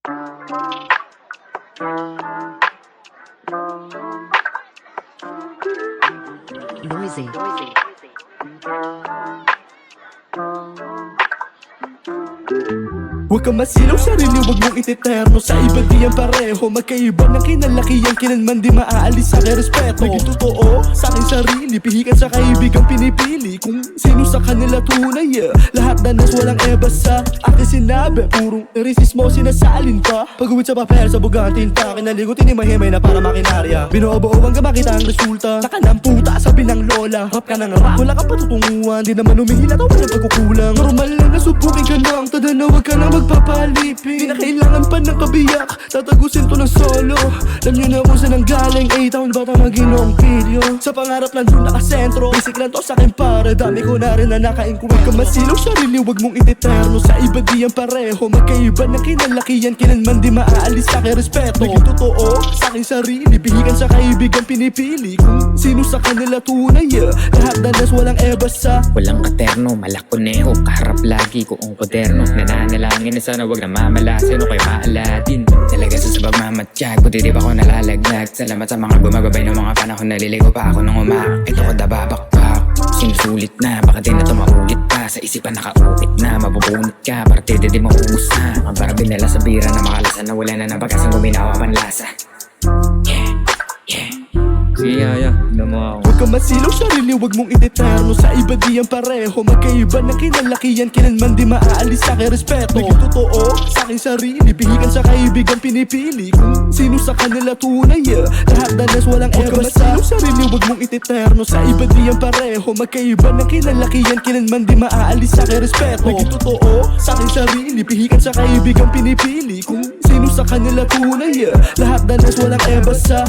Noisy. Huwag kang masilaw sarili, huwag mong ititerno. Sa iba di yan pareho, magkaiba ng kinalakihan. Kailanman di maaalis sa aking respeto. Naging totoo sa aking sarili, pihikan sa kaibigang pinipili. Kung sino sa kanila tunay, lahat na nas walang ebas sa aking sinabi. Purong resismo sinasalin pa. Pag-uwit sa papel, sa bugang tinta, kinaligutin ni mahimay na para makinarya. Binuobo ang gamakita ang resulta. Saka ng puta, sabi ng lola. Rap ka ng rap, wala kang patutunguhan. Di naman umihilat o walang pagkukulang. Normal lang na subukin ka lang, tada na wag ka na magpapalipin. Di na kailangan pa ng kabiyak, tatagusin to ng solo. Alam nyo na kung saan ang galing, 8 taon bata maginong video. Sa pangarap lang dun nakasentro, basic lang to sa'kin para dami ko na rin na nakain. Kung huwag ka masilaw sarili, huwag mong ititerno. Sa iba di yan pareho, magkaiba ng kinalakihan. Kailanman di maaalis sa aking respeto. Naging totoo sa aking sarili, pihikan sa kaibigang pinipili. Kung sino sa kanila tunay, lahat na nas walang ebas sa Walang katerno, malakoneho, kaharap lagi ko ang koderno. Nananalangin na sana wag na mamalasin o kay maaladin. Talaga sa pagmamatsyag, buti di ba ako nalalaglag. Salamat sa mga gumagabay ng mga panahon, naliligo pa ako nung umaakit ako dababakbak. Sinusulit na, baka di na ito maulit pa. Sa isipan nakaulit na, mapupunit ka, partida di maubos na. Ang barabin nila sa bira na makalasan na wala na ng pag-asang guminawa panlasa. Yeah, yeah. Sige, Yaya, tignan mo ako. Huwag kang masilaw sarili, huwag mong ititerno. Sa iba di yan pareho, magkaiba ng kinalakihan. Kailanman di maaalis sa aking respeto. Naging totoo sa aking sarili, pihikan sa kaibigang pinipili. Kung sino sa kanila tunay, lahat na nas walang ebas. Huwag kang masilaw sarili, huwag mong ititerno. Sa iba di yan pareho, magkaiba ng kinalakihan. Kailanman di maaalis sa aking respeto. Naging totoo sa aking sarili, pihikan sa kaibigang pinipili. Kung sino sa kanila tunay, lahat na nas walang ebas sa